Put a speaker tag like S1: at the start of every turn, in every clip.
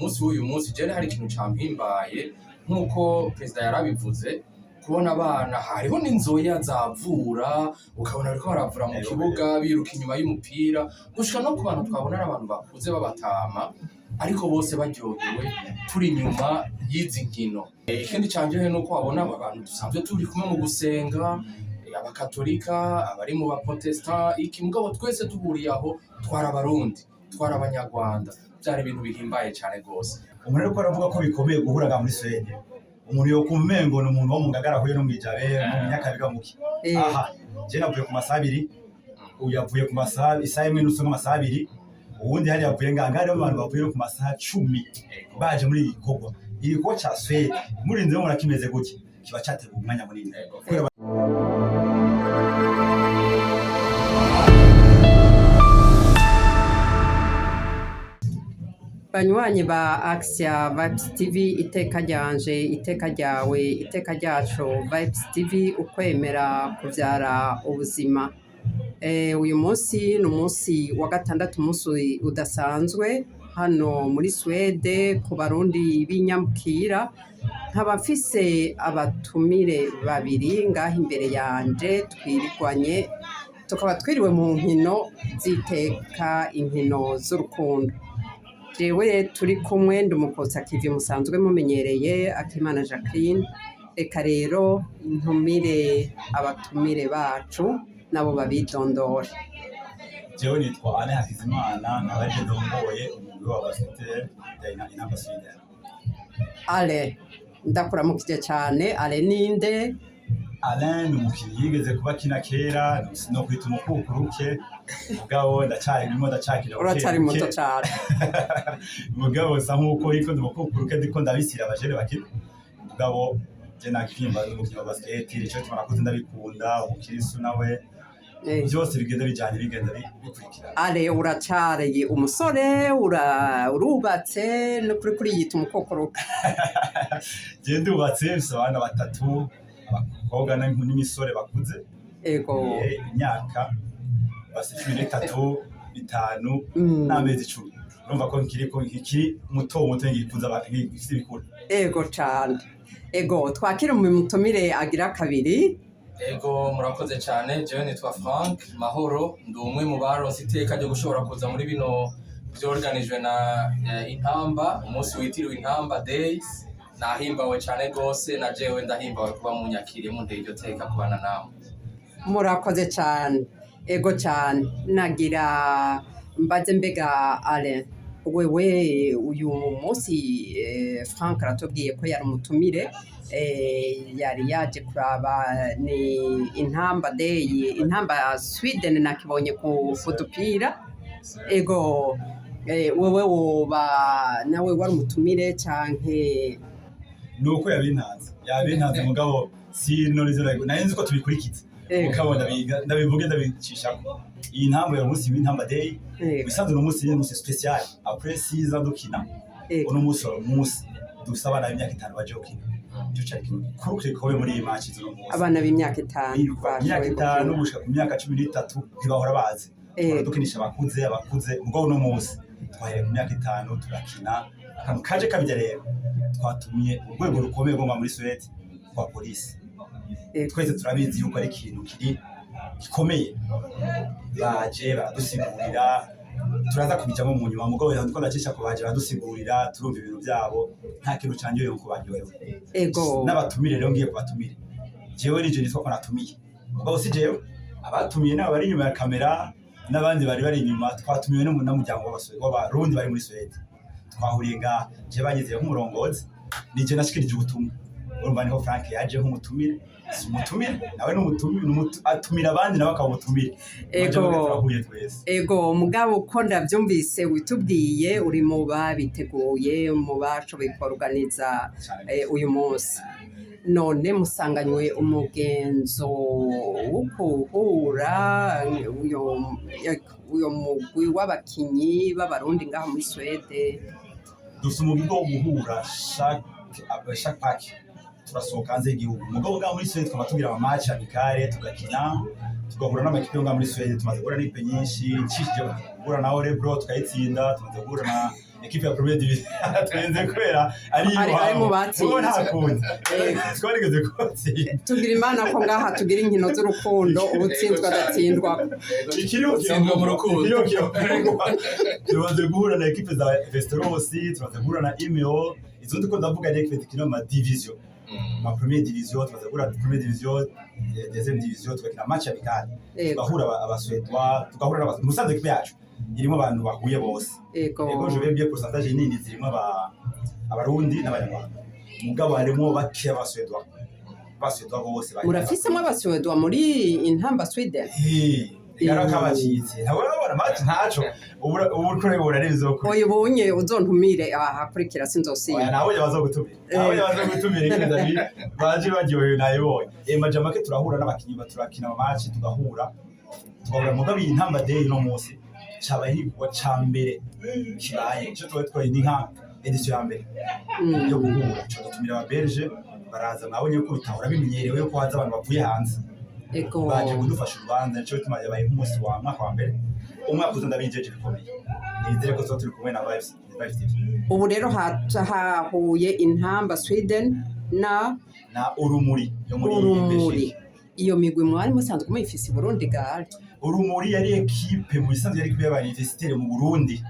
S1: munsi w'uyu munsi je hari ikintu campimbaye nkuko president yarabivuze kubona abana hariho n'inzoya zavura ukabona bariko baravura mu kibuga biruka inyuma y'umupira gushika no ku bantu twabona ari abantu bakuze babatama ariko bose baryohewe turi inyuma y'izi nkino. Ikindi canje nuko wabona abantu dusanzwe turi kumwe mu gusenga abakatolika abari mu baprotestant iki mugabo twese tuburiye aho twara abarundi twara abanyarwanda byari ibintu bihimbaye cyane gose.
S2: Umuntu ariko aravuga ko bikomeye guhuraga muri Suede umuntu yo kumengo n'umuntu wo mu ngagara ahuye no mwijabe mu myaka muki aha je navuye ku masabiri uyavuye ku masaha isaha imwe n'uso nk'amasabiri ubundi hari yavuye ngangare abantu bavuye ku masaha 10 baje muri igikorwa igikorwa ca Suede murinze mo nakimeze guki kiba cyateguye umwanya munini.
S3: Banywanyi ba Axia Vibes TV iteka ryanje iteka ryawe iteka ryacu Vibes TV ukwemera kuvyara ubuzima. Uyu munsi ni umunsi wa gatandatu umunsi udasanzwe hano muri Suede ku barundi b'inyamukira nkaba mfise abatumire babiri ngaho imbere yanje twirigwanye tukaba twiriwe mu nkino ziteka inkino z'urukundo. Jewe turi kumwe ndumukotsa kivi musanzwe mumenyereye Akimana Jacqueline reka rero ntumire abatumire bacu nabo babidondora.
S2: Jewe nitwa Alain Hakizimana nabaje ndongoye umugwi wa basket Intamba Suede.
S3: Ale ndakuramukije cyane. Ale ninde?
S2: Alain umukinnyi yigeze kuba kina kera no kwita umukukuruke mugabo ndacakira
S3: uratari muto cyane
S2: mugabo sa nkuko iko ndumukukuruke ndiko ndabisira abajere bakiri mugabo je nakimba umukinnyi wa basket ico tunakuze ndabikunda umukirisu nawe byose bigenda bikurikira.
S3: Ale uracari umusore urubatse no kuri yita umukukuruke
S2: je ndubatse abana batatu abakobwa n'imisore bakuze
S3: ego
S2: imyaka basi 13 5 n'amezi 10 urumva ko nkiri muto ngikuza abafite bikuru
S3: ego cyane. Ego twakira mu mutumire agira kabiri.
S1: Ego murakoze cyane jewe nitwa Frank Mahoro ndi umwe mu baronse iteka ryo gushobora kuza muri bino byorganijwe na Intamba umunsi witiriwe Intamba Days. Nahimbawe cyane gose na jewe ndahimbawe kuba munyakiriye mu nteyo teka kubana nawe.
S3: Murakoze cyane. Ego cyane nagira mbaze mbega Ale wewe uyu munsi Frank aratubwiye ko yari umutumire yari yaje kuraba ni Intamba Day Intamba Sweden nakibonye ku fotopira. Ego wewe woba nawe wari umutumire canke
S2: nuko yabintanze mugabo sinorizera nayenze ko tubikurikiza ukabona ndabivuge ndabicishako iyi ntambo ya munsi w'Intamba Day bisanzwe no munsi special après 6 ans dukina uno munsi dusaba na imyaka 5 baje gukina cyo cyari kuruke kobe muri iyi match zo munsi
S3: abana b'imyaka
S2: 5 gushika ku myaka 13 ntibahora bazi dukinisha abakuze mugabo no munsi twahere ku myaka 5 turakina kaje kabijya rero twatumiye urwego rukomeye rwo muri Suede kwa polisi twese turabizi yuko ari ikintu gikomeye baje baradusigurira turaza kubijamo mu nyuma mugabo ndiko ndacisha ko baje baradusigurira turumva ibintu byabo nta kintu canje yo kubaryohewe.
S3: Ego
S2: n'abatumire rero ngiye kubatumire jewe nije nitwa ko natumiye mugabo si jewe abatumiye nabo bari inyuma ya kamera n'abandi bari inyuma twatumiwe no mu namuryango w'abarundi bari muri Suede twahuriye nga je bageze nk'umurongozi nije nashikirije ubutumwa urumva niho Frank yaje nk'umutumire nawe atumira abandi nawe akamutumira.
S3: Ego mugabo uko ndavyumvise witubwiye uri mu babiteguye mu bashoboye kuorganiza uyu munsi none musanganywe umugenzo wo kuhura uyo mugwi w'abakinyi b'abarundi ngaho muri Suede.
S2: Dufite umugwi wo guhura chaque pack turasohoka hanze y'igihugu mugabo ngaho muri Suede twaba tugira ama match amicale tugakina tugahura n'amakipe yo ngaho muri Suede tumaze guhura n'ipe nyinshi nshishije guhura na Orebro tukayitsinda tumaze guhura equipe ya première division twenze kwera
S3: ari mu batsinze
S2: ntakundi twarigeze kotsinda
S3: tugira imana ko ngaha tugira inkino z'urukundo ubutsinzwe adatsindwa
S1: Tsindwa mu rukundo.
S2: tumaze guhura na equipe za Vesteros tumaze guhura na Imeo izo ndiko ndavuga ni equipe zikina ma division ma première division tumaze guhura na première division deuxième division tugakina match amical tugahura abaswedwa tugahura musanze equipe yacu irimo abantu bahuye bose ego je vais bien pourcentage nini zirimo abarundi n'abanyarwanda mugabo harimo bake abaswedwa bose
S3: murafisemo abaswedwa muri Intamba Suede
S2: yarakabacitse ntabona match ntaco ubu kurebora rezo ko
S3: oyo bonye uzontumire ahakurikira sinzosiba
S2: nawe bazogutumira ikindi baje bagiye nayo majama ke turahura n'abakinyi baturakina match tugahura mugabo Intamba day no munsi cyabahirwa cyambere kibaye cyo twatwaye ni nka edition ya mbere yo guhura cyo gutumira aba Belge baraza nabonye ko bitahora bimenyerewe ko haza abantu bavuye hanze baje kudufasha urubanza cyo tumaze baye umunsi wa mwaka wa mbere umwaka uza ndabijeje bikomeye nizere ko turi kumwe na Vibes
S3: ubu rero hahuye Intamba Sweden na
S2: Urumuri yo muri
S3: iyo migwi mwari musanzwe muyifise i Burundi gare
S2: Urumuri yari equipe mu bisanzwe yari kuba universitaire mu Burundi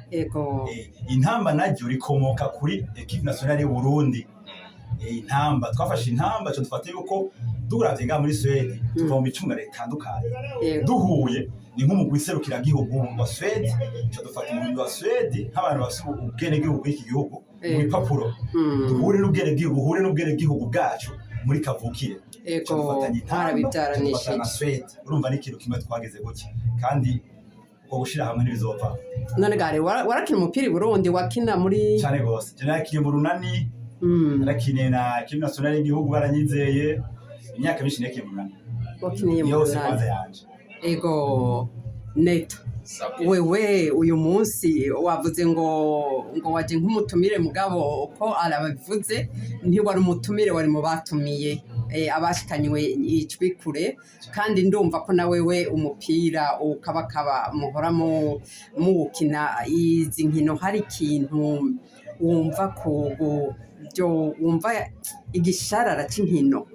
S2: Intamba naryo rikomoka kuri equipe nationale y'u Burundi Intamba twafashe Intamba cyo dufate yuko duravye nga muri Suede tuva mu micungare itandukanye duhuye ni nk'umugwi serukira gihugu wa Suede cyo dufata umugwi wa Suede nk'abantu bafite ubwene gihugu iki gihugu mu bipapuro duhure n'ubwene gihugu bwacu muri kavukire
S3: harabibyaranishe
S2: urumva n'ikintu kimwe twageze gutya kandi uko gushira hamwe n'ibizova
S3: none gare warakina umupira i Burundi wakina muri
S2: cyane gose je nakiniye mu runani narakiniye na equipe nationale y'igihugu baranyizeye imyaka myinshi nakiye mu runani
S3: wakiniye mu runani ego neto wewe uyu munsi wavuze ngo waje nk'umutumire mugabo uko arabavuze ntiwari umutumire wari mu batumiye abashikanywe icwi kure kandi ndumva ko na wewe umupira ukabakaba muhora muwukina izi nkino hari ikintu wumva wumva igisharara c'inkino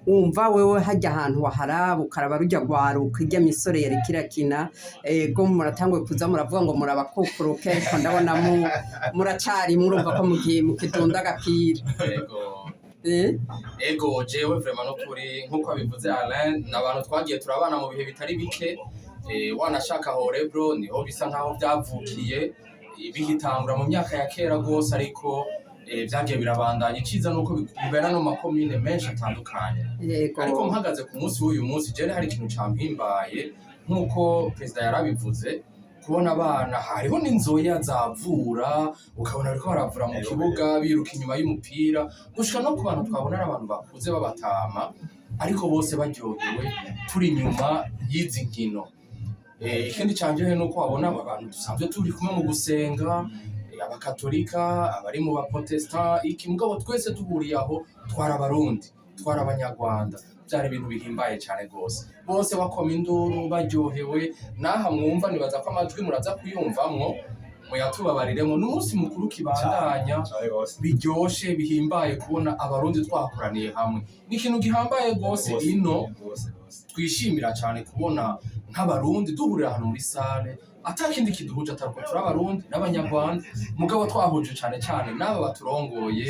S3: wumva wewe hajya ahantu waharaba ukaraba rujya gwaruka ijya misore yari kirakina go muratangwe kuza muravuga ngo murabakukuruke ariko ndabona muracari murumva ko mukidunda agapira
S1: ego jewe vraiment no kuri nkuko abivuze Alain nabantu twagiye turabana mu bihe bitari bike wanashaka hore bro niho bisa nkaho byavukiye bihitangura mu myaka ya kera gose ariko byagiye birabandanya iciza nuko bibera no makomine menshi atandukanye ariko mpagaze ku munsi w'uyu munsi je hari ikintu campimbaye nkuko president yarabivuze kubona abana hariho n'inzoya zavura ukabona ariko baravura mu kibuga biruka inyuma y'umupira gushika no ku bantu twabona abantu bakuze babatama ariko bose baryohewe turi inyuma y'izi nkino ikindi canje nuko wabona abantu dusanzwe turi kumwe mu gusenga abakatolika abari mu baprotestant iki mugabo twese tuburiye aho twara abarundi twara abanyarwanda byari ibintu bihimbaye cyane gose bose bakoma induru baryohewe naha mwumva nibaza ko amajwi muraza kuyumvamwo muyatubabariremo n'umunsi mukuru kibandanya biryoshe bihimbaye kubona abarundi twakoraniye hamwe n'ikintu gihambaye gose ino twishimira cyane kubona nk'abarundi duhurira ahantu muri sale atakindi kiduhuje ataruko turi abarundi n'abanyarwanda mugabo twahuje cyane cyane n'aba baturongoye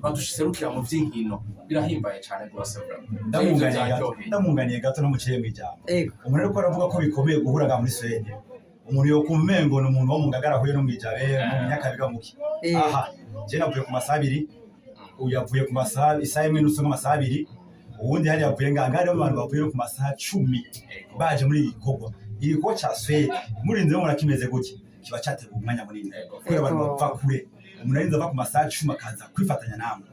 S1: badushiserukira mu vy'inkino birahimbaye cyane rwose
S2: ndamunganiye gato no muciye mu ijambo umuntu ariko aravuga ko bikomeye guhura muri Suede umuntu yo kumengo ni umuntu wo mu Ngagara huye no mu Ijabe mu Nyakabiga muki aha je navuye ku masabiri uyavuye ku masaha isaha imwe n'uso n'amasabiri ubundi hari yavuye ngangari abantu bavuye ku masaha 10 baje muri igikorwa igikorwa ca Suede murinze murakimeze guki kiba cyateguye umwanya munini kubera abantu bapfa kure umuntu arinze ava ku masaha 10 akaza kwifatanya namwe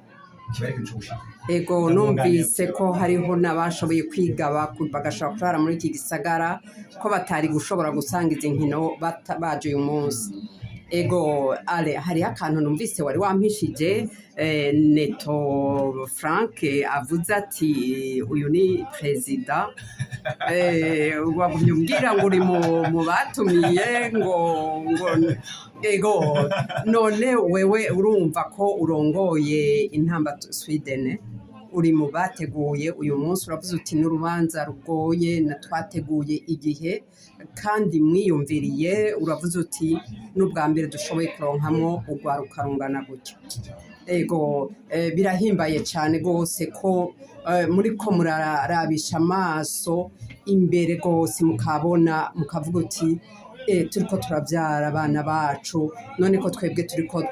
S2: kibari kinshusha
S3: ego numvise ko hariho nabashoboye kwiga bagashobora kurara muri iki gisagara ko batari gushobora gusanga izi nkino baje uyu munsi ego ale hariho akantu numvise wari wampishije Neto Frank avuze ati uyu ni perezida wagumye umbwira ngo uri mu batumiye ngo ego none wewe urumva ko urongoye Intamba Sweden uri mu bateguye uyu munsi uravuze uti n'urubanza rugoye na twateguye igihe kandi mwiyumviriye uravuze uti n'ubwa mbere dushoboye kuronkamo urwaruka rungana gutya ego birahimbaye cyane rwose ko muri ko murarabisha amaso imbere rwose mukabona mukavuga uti turiko turabyara abana bacu none ko twebwe turiko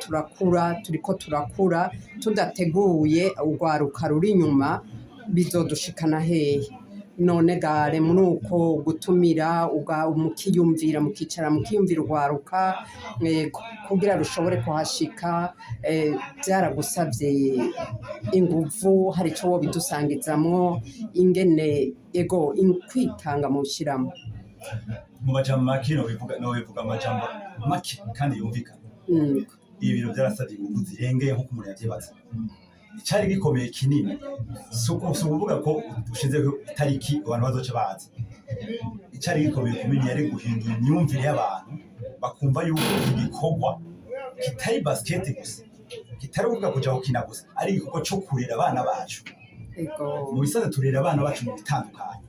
S3: turakura tudateguye urwaruka ruri inyuma bizodushikana hehe none gare muri uko gutumira mukiyumvira mukicara mukiyumvira urwaruka kugira rushobore kuhashika byaragusabye inguvu hari icyo wo bidusangizamwo ingene ego kwitanga mu shyiramo
S2: mu majambo make nobivuga amajambo make kandi yumvikana ibi bintu byarasabye ingufu zirengeye nk'uko umuntu yavyibaza icari gikomeye kinini si ukuvuga ko ushizeho itariki abantu bazoca baza icari gikomeye kumenya yari guhindura imyumvire y'abantu bakumva yuko igikorwa kitari basiketi gusa kitari ukuvuga kuja gukina gusa ari igikorwa co kurera abana bacu mu bisanzwe turera abana bacu mu bitandukanye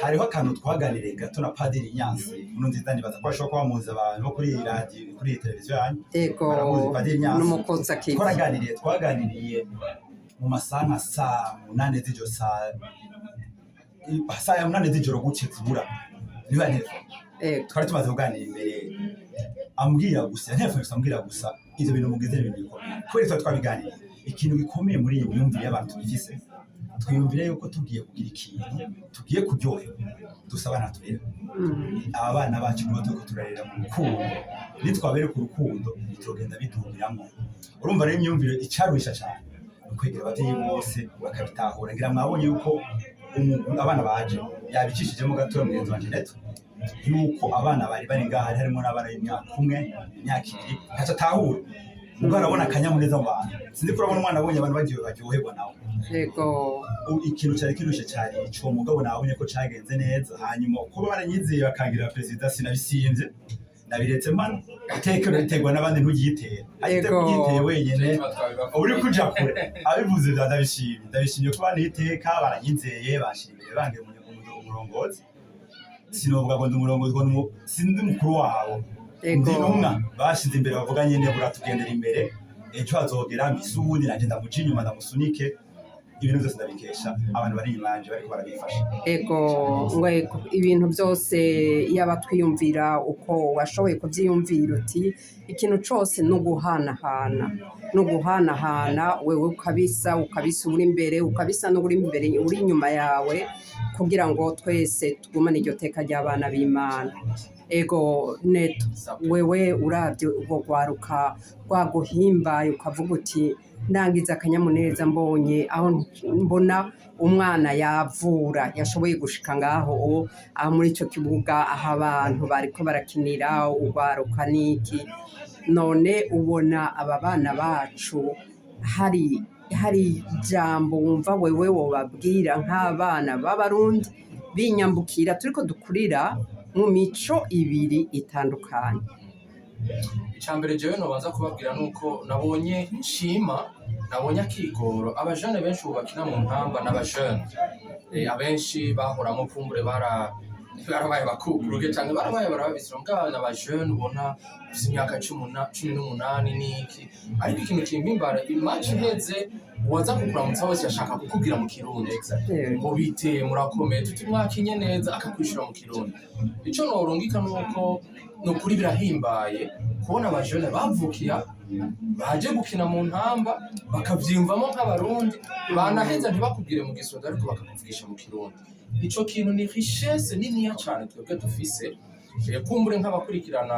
S2: hariho akantu twaganiriye gato na Padiri Nyansi uno nziza nibaza ko ashobora kuba muzi abantu bo kuri radio kuri televiziyo yanyu
S3: ego
S2: Padiri Nyansi
S3: n'umukozi akiri
S2: twaganiriye mu masaha nka saa 8 z'ijoro saa 8 z'ijoro gucye zibura niba twari tumaze kuganira imbere ambwira gusa ivyo bintu mugize ibintu bikomeye kubera twabiganiriye ikintu gikomeye muri iyi myumvire y'abantu tugifise twiyumvire yuko tugiye kugira ikintu tugiye kuryohera dusabana turera aba bana bacu nibo turiko turarera mu rukundo nitwabereka urukundo bitogenda bidumiramo urumva rero imyumvire icaruhisha cyane ukwegera abavyeyi bose bakabitahura ngira mwabonye yuko abana baje yabicishijemo gato mugenzi wanje Neto yuko abana bari ngaha harimo n'abana y'imyaka 1 imyaka 2 ntaco atahura ubwo arabona akanyamuneza mu bantu sinzi kurabona umwana abonye abantu bagiye baryoherwa nawe
S3: ego
S2: ikintu cyari kirushe cyane ico mugabo nabonye ko cagenze neza hanyuma kuba baranyizeye bakangira perezida sinabisimvye nabiretse mano iteka ritegwa n'abandi ntugitera ariko ugiteye wenyene uri kuja kure abivuze ndabishimye ko bana iteka baranyizeye bashimire bange mu murongozi sinovuga ngo ndi umurongozi ngo sindi mukuru wabo ndi numwa bashize imbere bavuga nyene buratugendera imbere ejo hazogera misubundi nanje ndamuca inyuma ndamusunike ibintu byose ndabikesha abantu bari imanje bariko barabifasha
S3: ego ibintu byose yaba twiyumvira uko washoboye kuvyiyumvira uti ikintu cose no guhanahana wewe ukabisa uri imbere ukabisa no uri imbere uri inyuma yawe kugira ngo twese tugumane iryo teka ry'abana b'Imana ego Neto wewe uravye ubwo rwaruka rwaguhimbaye ukavuga uti ndangiza akanyamuneza mbonye aho mbona umwana yavura yashoboye gushika ngaho aho muri ico kibuga aho abantu bariko barakinira urwaruka niki none ubona aba bana bacu hari jambo wumva wewe wobabwira nk'abana b'abarundi binyambukira turiko dukurira mu mico ibiri itandukanye
S1: icambere jewe nobanza kubabwira nuko nabonye akigoro abajene benshi ubakina mu Ntamba n'abajene abenshi bahoramo kumbure barabaye bakuguruke cyane barabaye barabisira ngana abajene ubona imyaka 18 niki ariko ikintu kimpimbara imatch iheze waza kukuramutsa wese yashaka kukubwira mu Kirundi ngo bite murakomeye tuti mwakinye neza akakwishura mu Kirundi ico norungika nuko nukuri birahimbaye kubona abajene bavukiya baje gukina mu Ntamba bakavyimvamo nk'abarundi banaheza ntibakubwire mu Gisoda ariko bakakuvugisha mu Kirundi ico kintu ni richesse niniya cyane twebwe dufise kumbure nk'abakurikirana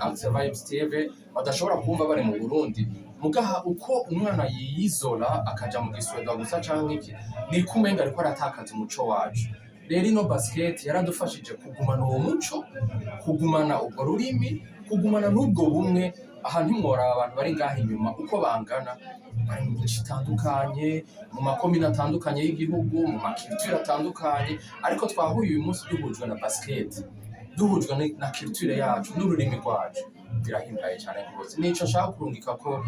S1: Access Vibes TV badashobora kumva bari mu Burundi mugaha uko umwana yiyizola akaja mu Gisoda gusa canke iki ni kumenga ariko aratakaza umuco wacu rero ino basket yaradufashije kugumana uwo muco kugumana ubwo rurimi kugumana n'ubwo bumwe. Aha ntimworaba abantu bari ngaha inyuma uko bangana, bari mu mico itandukanye, mu makomine atandukanye y'igihugu, mu maculture atandukanye, ariko twahuye uyu munsi duhujwe na basket, duhujwe na culture yacu n'ururimi rwacu. Birahimbaye cyane rwose. Nico nshaka kurungika ko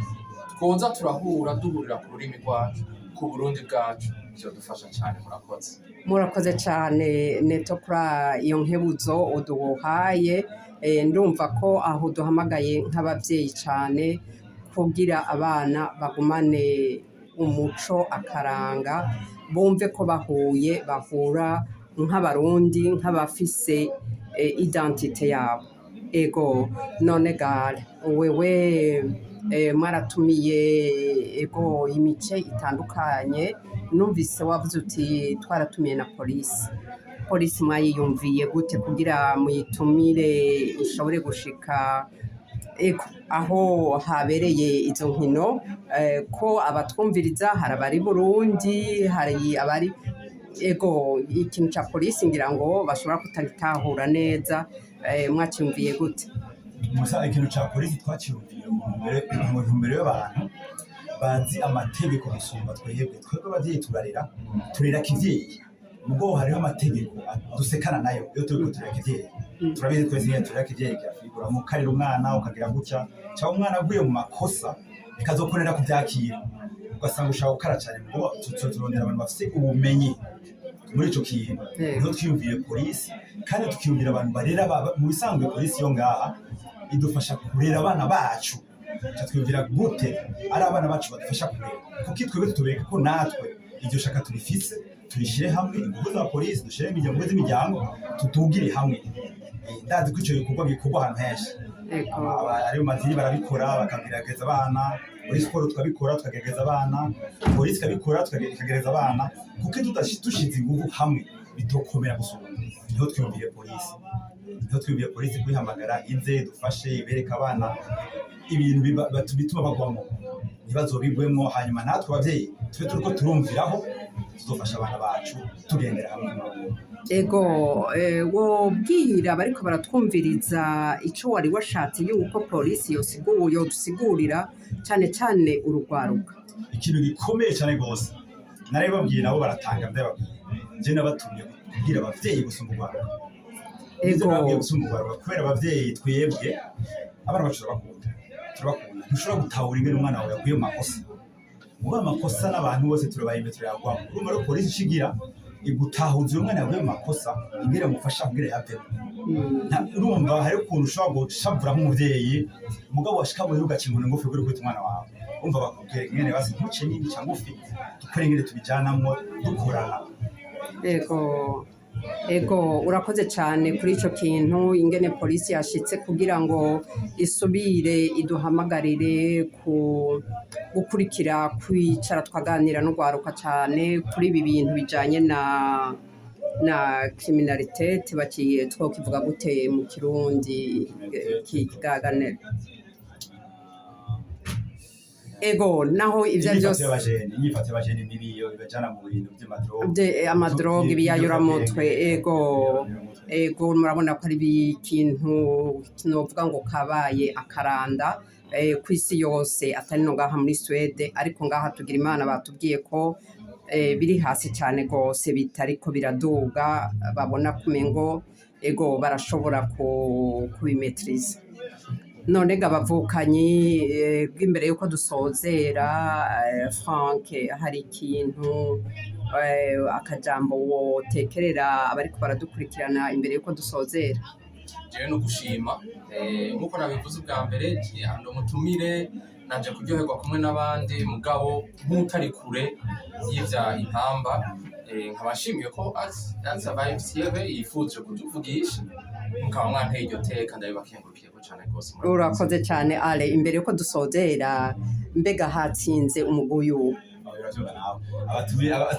S1: twoza turahura duhurira ku rurimi rwacu, ku Burundi bwacu, byodufasha cyane.
S3: Murakoze cyane Neto kuri iyo nkebuzo uduhaye. Ndumva ko aho duhamagaye nk'ababyeyi cyane kugira abana bagumane umuco akaranga, bumve ko bahuye bahura nk'abarundi, nk'abafise identite yabo. Ego none gare wewe mwaratumiye ego imice itandukanye, numvise wavuze uti twaratumiye na polisi mwayiyumviye gute kugira muyitumire ishobore gushika ego aho habereye izo nkino? Ko abatwumviriza hari abari Burundi, hari abari ego ikintu ca polisi ngira ngo bashobora kutagitahura neza, mwaciyumviye gute?
S2: Musa ikintu ca polisi twaciyumviye mu ntumbero y'abantu bazi amategeko gusumba twebwe abavyeyi turera kivyeyi, mugo hariho amategeko dusekana nayo iyo turiko turera kivyeyi. Turabizi twese iyo turera kivyeyi cyafigura mu karira umwana ukagira gutya, cyangwa umwana aguye mu makosa bikazokorera kuvyakira, ugasanga ushaka gukara cyane. Mugo turondera abantu bafite ubumenyi muri ico kintu. Niho twiyumviye polisi, kandi tukiyumvira abantu barera mu bisanzwe. Polisi yo ngaha idufasha kurera abana bacu, twiyumvira gute ari abana bacu badufasha kurera, kuko twebwe tubereka ko natwe iryo shaka turifise, turishire hamwe. Ingufu za polisi dushire imiryango z'imiryango, tutugire hamwe. Ndazi ko ico gikorwa ahantu henshi, ari mu madini barabikora bakagerageza abana, muri siporo tukabikora tukagerageza abana, polisi ikabikora tukagerageza abana, kuko dushize ingufu hamwe bitokomera gusumba. Niho twiyumviye polisi kwihamagara ize dufashe ibereka abana ibintu bituma bagwamo, ntibazobigwemo. Hanyuma natwe abavyeyi tube turiko turumviraho, tuzofasha abana bacu tugendera hamwe.
S3: Ego wobwira bariko baratwumviriza ico wari washatse yuko polisi yodusigurira cane cane urugwaruka?
S2: Ikintu gikomeye cyane gose nari babwiye, nabo baratanga ndababwiye, je nabatumye kugira abavyeyi gusumba urwaruka. Ego gusumba urwaruka kubera abavyeyi twebwe abana bacu turabakunda. Ntushobora gutahura ingene umwana wawe yaguye mu makosa. Muba amakosa n'abantu bose turabayimbe turayagwamo. Urumva rero polisi ishigira igutahuza uyu mwana yaguye mu makosa, ingene amufasha kugira yavemo. Urumva hari ukuntu ushobora gushavura nk'umuvyeyi, umugabo washika muri ugakingura ingufu kuri kwita umwana wawe. Urumva bakubwira ingene basi ntuce nini cyangwa ufi, dukore ingene tubijanamwo dukorana.
S3: Ego urakoze cyane kuri ico kintu, ingene polisi yashitse kugira ngo isubire iduhamagarire gukurikira kwicara twaganira no gwaruka cyane kuri ibi bintu bijanye na criminalité bakiye twokivuga gute mu Kirundi kigaganira. Ego naho ivyo byose
S2: inyifate y'abajene nibiyo ibajana mu bintu by'amadroge,
S3: amadroge biyayuramutwe. Ego murabona ko ari ikintu kinovuga ngo kabaye akaranda kw'isi yose, atari no ngaha muri Suede, ariko ngaha tugira Imana batubwiye ko biri hasi cyane gose, bitariko biraduga, babona kumengo ego barashobora kubimetriza. None gabavukanyi bw'imbere yuko dusozera, Frank, hari ikintu akajambo wotekerera abariko baradukurikirana imbere yuko dusozera?
S1: Jewe no gushima, nkuko nabivuze ubwa mbere, ando mutumire naje kuryoherwa kumwe n'abandi, mugabo nk'utari kure y'ivya Intamba, nkabashimiye ko azabavye yifuje kutuvugisha, mukaba mwanteye iryo teka, ndabibakengurukiye cyane rwose.
S3: Urakoze cyane Ale. Imbere yuko dusozera, mbega hatsinze umuguyu?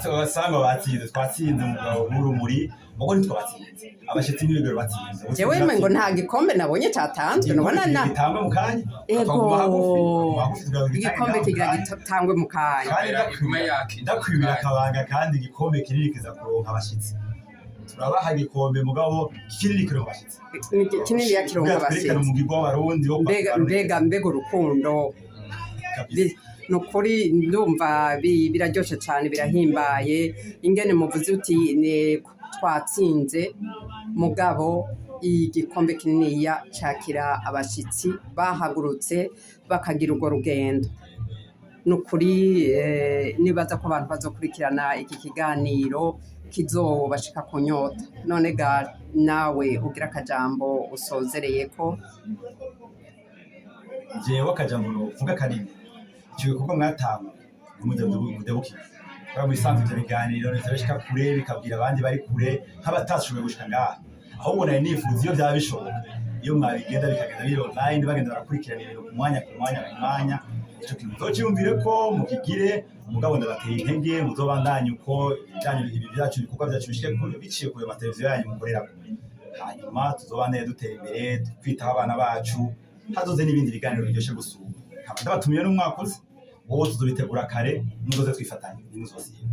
S2: Abasanga batsinze, twatsinze umugabo Muri, mugo ntitwabatsinze, abashitsi n'ibigero batsinze.
S3: Jewe ngo nta gikombe nabonye cyatanzwe, nubona na
S2: gitangwe mu kanya.
S3: Ego igikombe kigira gitangwe mu kanya,
S2: ndakwibira akabanga, kandi igikombe kinini kiza kuronka abashitsi. turabaha igikombe mugabo kinini kiri bashitse
S3: kinini yakironka bashitse
S2: mu gigo w'abarundi
S3: mbega urukundo nukuri ndumva biraryoshe cyane birahimbaye ingene muvuze uti twatsinze mugabo igikombe kininiya cakira abashitsi bahagurutse bakagira urwo rugendo nukuri nibaza ko abantu bazokurikirana iki kiganiro kizobashika ku nyota none ga nawe ugira akajambo usozereyeko
S2: jewe akajambo novuga kanini icyo bikorwa mwatanga mudebuki bara mu isanzwe ivyo biganiro bizabishika kure bikabwira abandi bari kure nk'abatashoboye gushika ngaha aho ubona nifuza iyo byaba bishoboka iyo mwabigenda bikagenda biri online bagenda barakurikirana ibintu ku mwanya ico kintu uzociyumvire ko mukigire umugabo ndabateye intege muzobandanye uko ibi byacu ibikorwa byacu bishike kure biciye ku mateleviziyo yanyu mukorera hanyuma tuzobandanye dutera imbere twitaho abana bacu hazoze n'ibindi biganiro biryoshe gusura nkaba ndabatumiye n'umwaka uzi wowe tuzobitegura kare muzoze twifatanye nimuzosiye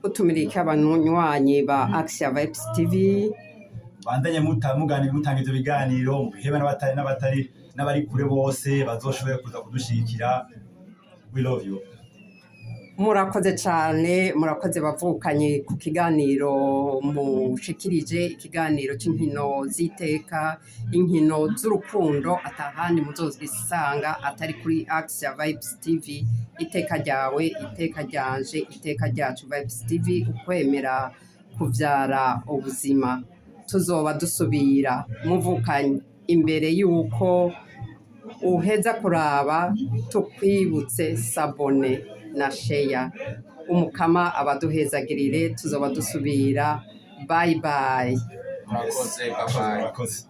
S3: utumirika abanywanyi ba Action Vibes TV
S2: bandanye muganira mutanga ivyo biganiro mu bihebe n'abari kure bose bazoshoboye kuza kudushigikira. We love you.
S3: Murakoze cyane murakoze bavukanye ku kiganiro mushikirije ikiganiro c'inkino ziteka inkino z'urukundo atahandi muzozisanga atari kuri Action Vibes TV iteka ryawe iteka ryanje iteka ryacu Vibes TV ukwemera kuvyara ubuzima tuzoba dusubira muvukanye imbere yuko uheza kuraba tukwibutse sabone na sheya umukama abaduhezagirire tuzoba dusubira bye bye.
S1: Murakoze, bye bye.